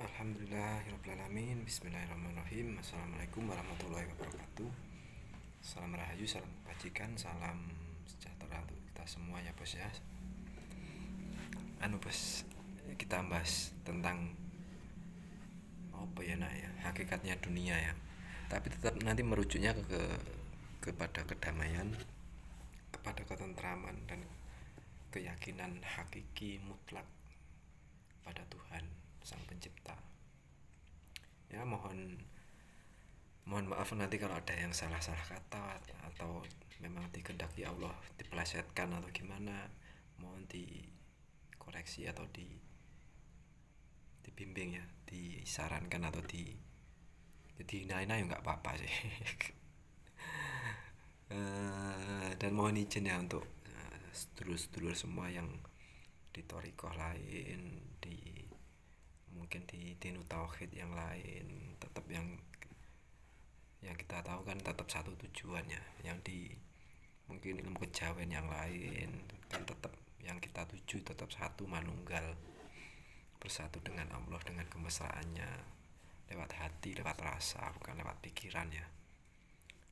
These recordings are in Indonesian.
Alhamdulillahirrahmanirrahim. Bismillahirrahmanirrahim. Assalamualaikum warahmatullahi wabarakatuh. Salam rahayu, salam kebajikan, salam sejahtera untuk kita semuanya bos ya. Bos, kita bahas tentang apa ya hakikatnya dunia ya. Tapi tetap nanti merujuknya kepada kedamaian, kepada ketentraman dan keyakinan hakiki mutlak pada Tuhan Sang Pencipta. Ya mohon maaf nanti kalau ada yang salah-salah kata atau memang dikehendaki Allah dipelesetkan atau gimana, mohon dikoreksi atau dibimbing ya, disarankan atau dihina-hina ya nggak apa-apa sih. Dan mohon izin ya untuk sedulur-sedulur semua yang di thorikoh lain, mungkin di dinu tauhid yang lain, tetap yang kita tahu kan tetap satu tujuannya. Yang di mungkin ilmu kejawen yang lain kan tetap yang kita tuju tetap satu manunggal, bersatu dengan Allah, dengan kemesraannya lewat hati, lewat rasa, bukan lewat pikiran ya.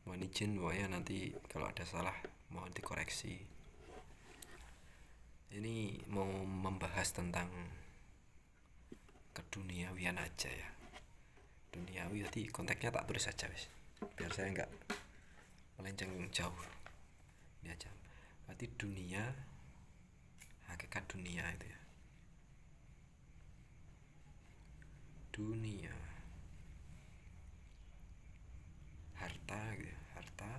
Mohon izin pokoknya nanti kalau ada salah mohon dikoreksi. Ini mau membahas tentang keduniawian aja ya. Duniawi jadi konteksnya tak tulis aja wis, biar saya nggak melenceng jauh. Ini aja. Berarti dunia, hakikat dunia itu ya. Dunia, harta gitu ya. Harta,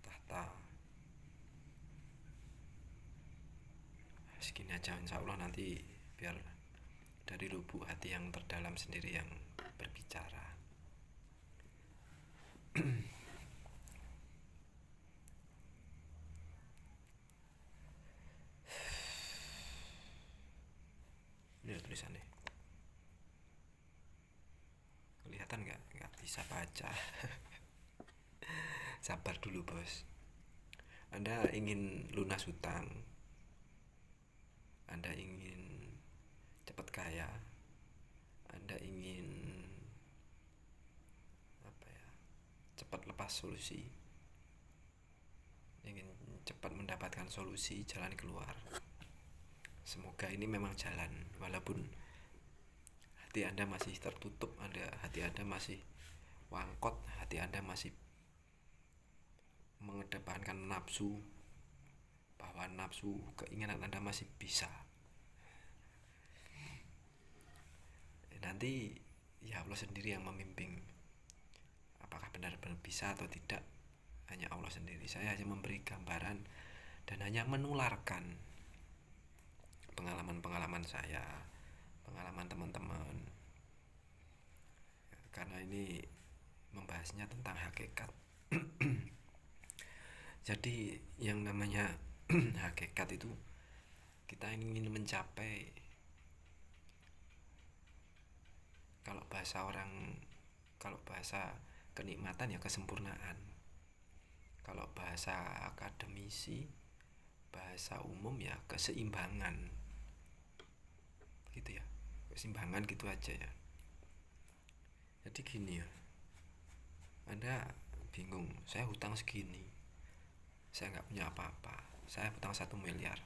tahta. Segini aja insya Allah, nanti biar dari lubuk hati yang terdalam sendiri yang berbicara. Ini tulisannya kelihatan nggak bisa baca. Sabar dulu bos. Anda ingin lunas hutang, Anda ingin cepat kaya, Anda ingin cepat lepas solusi, ingin cepat mendapatkan solusi, jalan keluar. Semoga ini memang jalan, walaupun hati Anda masih tertutup, hati Anda masih wangkot, hati Anda masih mengedepankan nafsu, bahwa nafsu keinginan Anda masih bisa. Nanti ya Allah sendiri yang memimpin apakah benar-benar bisa atau tidak, hanya Allah sendiri. Saya hanya memberi gambaran dan hanya menularkan pengalaman-pengalaman saya, pengalaman teman-teman, karena ini membahasnya tentang hakikat. Jadi yang namanya hakikat itu kita ingin mencapai, kalau bahasa kenikmatan ya kesempurnaan. Kalau bahasa akademisi, bahasa umum ya keseimbangan. Gitu ya. Keseimbangan gitu aja ya. Jadi gini ya. Anda bingung, saya hutang segini. Saya nggak punya apa-apa. Saya hutang 1 miliar.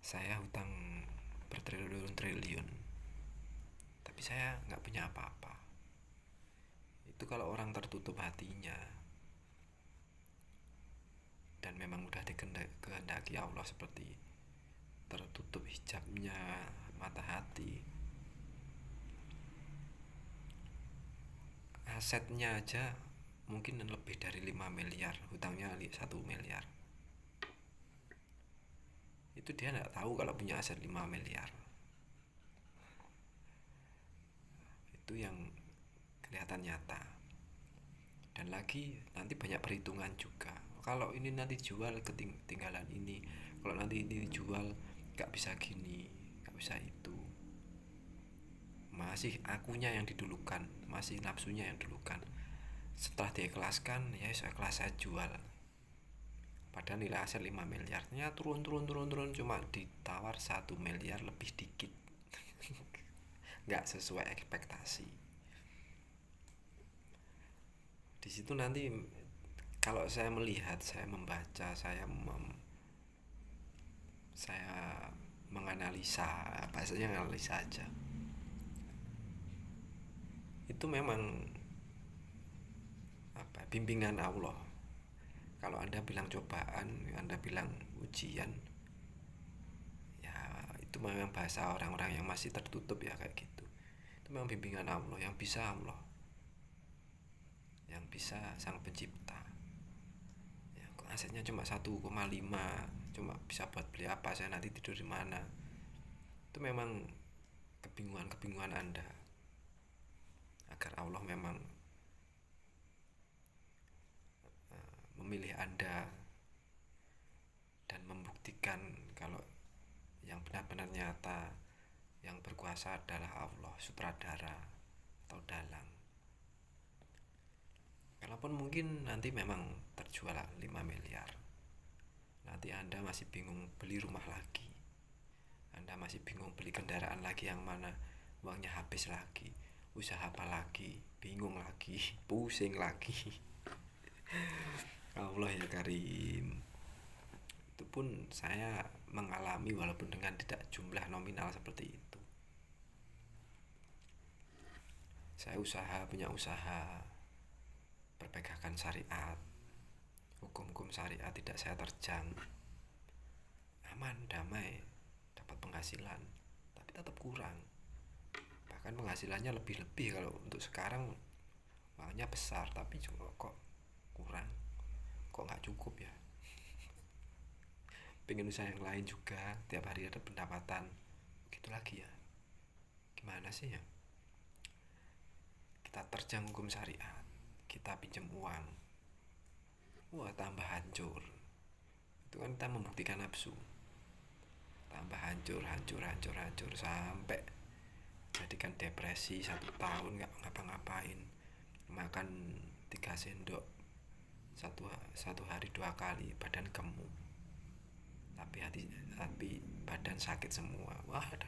Saya hutang bertriliun-triliun. Tapi saya nggak punya apa-apa. Itu kalau orang tertutup hatinya dan memang udah dikehendaki Allah seperti tertutup hijabnya mata hati, asetnya aja mungkin lebih dari 5 miliar, hutangnya 1 miliar. Itu dia nggak tahu kalau punya aset 5 miliar. Itu yang kelihatan nyata. Dan lagi nanti banyak perhitungan juga. Kalau ini nanti jual ketinggalan ini, kalau nanti ini dijual nggak bisa gini, nggak bisa itu. Masih akunya yang didulukan, masih nafsunya yang didulukan. Setelah diikhlaskan, ya saya ikhlas, saya jual. padahal nilai aset 5 miliar, ternyata turun, cuma ditawar 1 miliar lebih dikit. Nggak sesuai ekspektasi. Di situ nanti kalau saya melihat, saya membaca, saya menganalisa, bahasanya analisa aja, itu memang apa, bimbingan Allah. Kalau Anda bilang cobaan, Anda bilang ujian, ya itu memang bahasa orang-orang yang masih tertutup ya kayak gitu. Itu memang bimbingan Allah, yang bisa Allah, yang bisa Sang Pencipta. Ya, asetnya cuma 1,5, cuma bisa buat beli apa, saya nanti tidur di mana. Itu memang kebingungan Anda, agar Allah memang memilih Anda dan membuktikan kalau yang benar-benar nyata, yang berkuasa adalah Allah, sutradara atau dalang. Kalaupun mungkin nanti memang terjual 5 miliar, nanti Anda masih bingung beli rumah lagi, Anda masih bingung beli kendaraan lagi yang mana, uangnya habis lagi, usaha apa lagi, bingung lagi, pusing lagi. Allah ya Karim. Itu pun saya mengalami walaupun dengan tidak jumlah nominal seperti itu. Saya punya usaha berpegangan syariat, hukum syariat tidak saya terjang, aman, damai, dapat penghasilan, tapi tetap kurang. Bahkan penghasilannya lebih-lebih kalau untuk sekarang, uangnya besar tapi juga kok kurang, kok nggak cukup ya. Pengen usaha yang lain juga, tiap hari ada pendapatan, gitu lagi ya. Gimana sih ya? Kita terjang hukum syariat, kita pinjam uang, wah tambah hancur. Itu kan kita membuktikan nafsu, tambah hancur sampai jadikan depresi 1 tahun nggak ngapa-ngapain, makan 3 sendok satu hari 2 kali, badan gemuk, tapi badan sakit semua. Wah, ada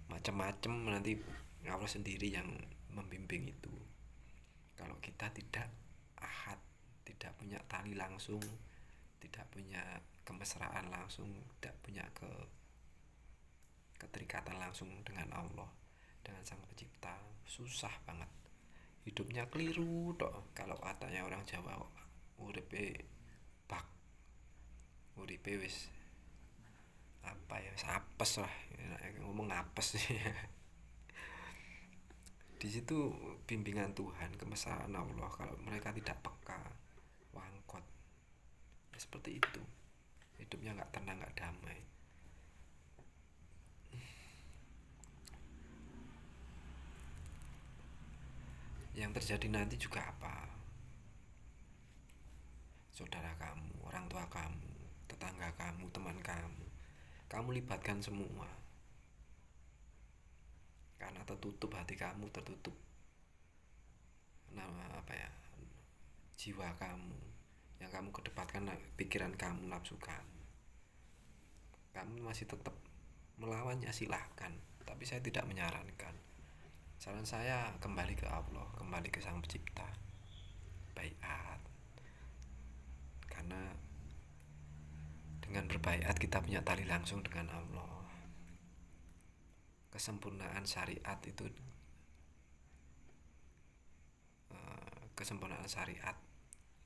macam-macam. Nanti Allah sendiri yang membimbing itu. Kalau kita tidak ahad, tidak punya tali langsung, tidak punya kemesraan langsung, tidak punya keterikatan langsung dengan Allah, dengan Sang Pencipta, susah banget. Hidupnya keliru toh. Kalau katanya orang Jawa, uripe bak, uripe wis apa ya, apes lah, ngomong apes. Di situ bimbingan Tuhan, kemesraan Allah. Kalau mereka tidak peka, wangkot, ya seperti itu. Hidupnya nggak tenang, nggak damai. Yang terjadi nanti juga apa? Saudara kamu, orang tua kamu, tetangga kamu, teman kamu libatkan semua. Karena tertutup hati kamu, tertutup apa ya, jiwa kamu, yang kamu kedepankan pikiran kamu, nafsu kamu masih tetap melawannya, silahkan, tapi saya tidak menyarankan. Saran saya kembali ke Allah, kembali ke Sang Pencipta, baiat. Karena dengan berbaiat kita punya tali langsung dengan Allah. Kesempurnaan syariat itu, kesempurnaan syariat,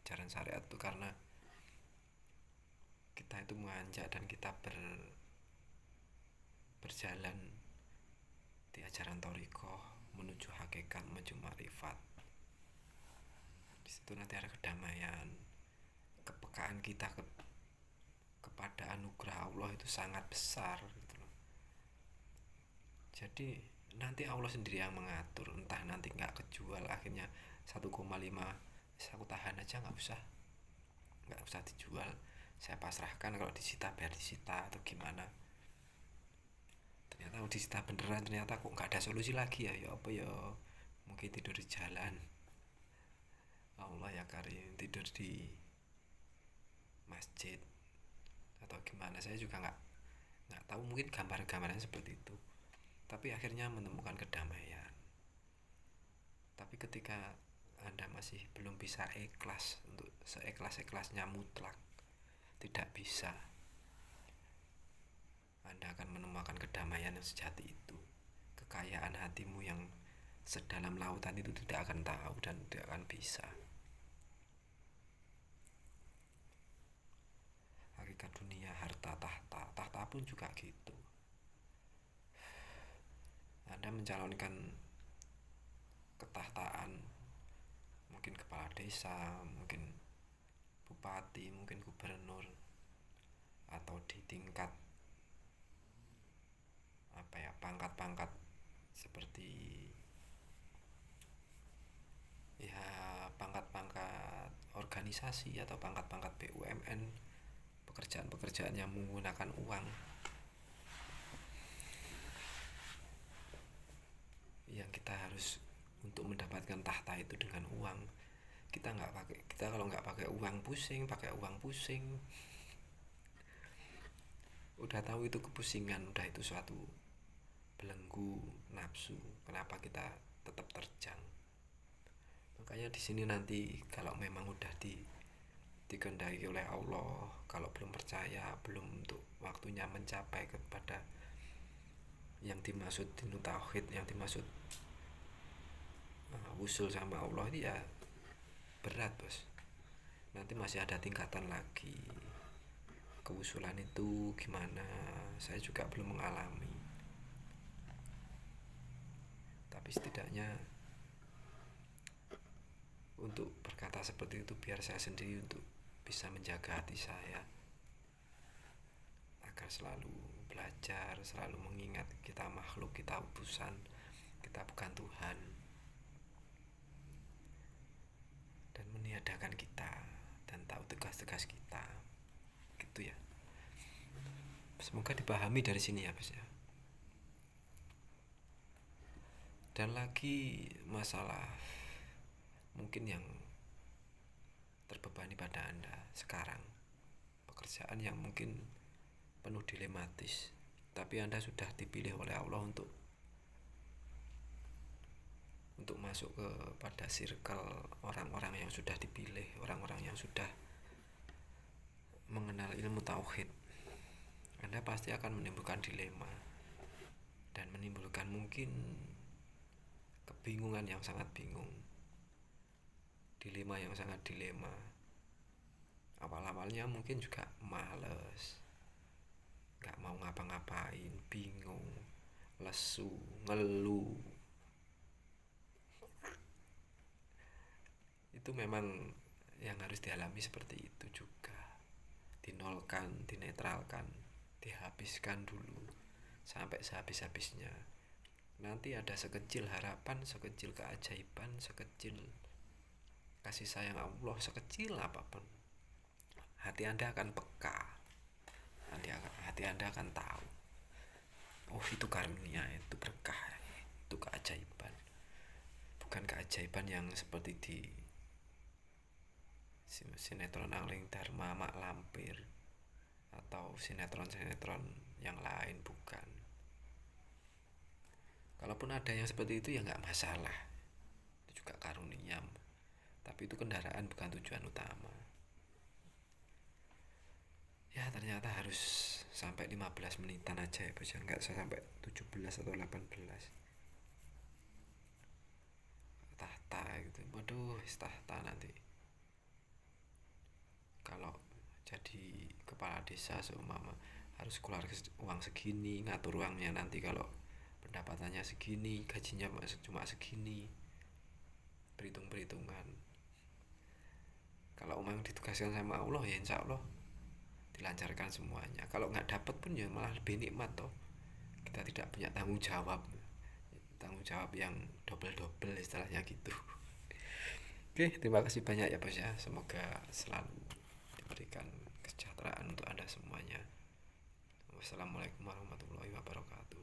ajaran syariat itu karena kita itu menganjak dan kita berjalan di ajaran thariqah menuju hakikat, menuju ma'rifat. Di situ nanti ada kedamaian, kepekaan kita kepada anugerah Allah itu sangat besar gitu loh. Jadi nanti Allah sendiri yang mengatur. Entah nanti nggak kejual, akhirnya 1,5 aku tahan aja, nggak usah dijual, saya pasrahkan, kalau disita biar disita atau gimana. Ternyata disita beneran, ternyata kok nggak ada solusi lagi ya apa ya, mungkin tidur di jalan. Allah ya Karim, tidur di masjid, atau gimana, saya juga nggak tahu, mungkin gambar-gambarnya seperti itu. Tapi akhirnya menemukan kedamaian. Tapi ketika Anda masih belum bisa ikhlas untuk seikhlas-ikhlasnya mutlak, tidak bisa, Anda akan menemukan kedamaian yang sejati itu. Kekayaan hatimu yang sedalam lautan itu tidak akan tahu dan tidak akan bisa. Hakikat dunia harta tahta, tahta pun juga gitu. Anda mencalonkan ketahtaan, mungkin kepala desa, mungkin bupati, mungkin gubernur, atau di tingkat pangkat-pangkat seperti ya pangkat-pangkat organisasi atau pangkat-pangkat BUMN, pekerjaan-pekerjaan yang menggunakan uang, yang kita harus untuk mendapatkan tahta itu dengan uang. Kita kalau nggak pakai uang pusing, udah tahu itu kepusingan, udah itu suatu belenggu nafsu. Kenapa kita tetap terjang? Makanya di sini nanti kalau memang udah dikehendaki oleh Allah, kalau belum percaya, belum untuk waktunya mencapai kepada yang dimaksud dinu tauhid, yang dimaksud usul sama Allah, itu ya berat bos. Nanti masih ada tingkatan lagi. Keusulan itu gimana, saya juga belum mengalami. Tapi setidaknya untuk berkata seperti itu biar saya sendiri untuk bisa menjaga hati saya, agar selalu belajar, selalu mengingat kita makhluk, kita utusan, kita bukan Tuhan, dan meniadakan kita dan tahu tugas-tugas kita, gitu ya. Semoga dipahami dari sini ya bos ya. Dan lagi masalah mungkin yang terbebani pada Anda sekarang, pekerjaan yang mungkin penuh dilematis, tapi Anda sudah dipilih oleh Allah untuk masuk pada circle orang-orang yang sudah dipilih, orang-orang yang sudah mengenal ilmu tauhid. Anda pasti akan menimbulkan dilema dan menimbulkan mungkin kebingungan yang sangat bingung, dilema yang sangat dilema. Awal-awalnya mungkin juga males, gak mau ngapa-ngapain, bingung, lesu, ngeluh. Itu memang yang harus dialami seperti itu juga. Dinolkan, dinetralkan, dihabiskan dulu sampai sehabis-habisnya. Nanti ada sekecil harapan, sekecil keajaiban, sekecil kasih sayang Allah, sekecil apapun, hati Anda akan peka, hati Anda akan tahu, oh itu karunia, itu berkah, itu keajaiban. Bukan keajaiban yang seperti di sinetron Angling Dharma, Mak Lampir, atau sinetron-sinetron yang lain, bukan. Kalaupun ada yang seperti itu ya nggak masalah, itu juga karunia, tapi itu kendaraan bukan tujuan utama. Ya ternyata harus sampai 15 menitan aja ya bos, nggak sampai 17 atau 18. Tahta gitu, waduh tahta nanti kalau jadi kepala desa seumpama harus keluar uang segini, ngatur uangnya nanti kalau pendapatannya segini, gajinya cuma segini, perhitungan. Kalau memang ditugaskan sama Allah ya insya Allah dilancarkan semuanya. Kalau nggak dapat pun ya malah lebih nikmat toh. Kita tidak punya tanggung jawab yang double istilahnya gitu. Oke, terima kasih banyak ya bos ya. Semoga selalu diberikan kesejahteraan untuk Anda semuanya. Wassalamualaikum warahmatullahi wabarakatuh.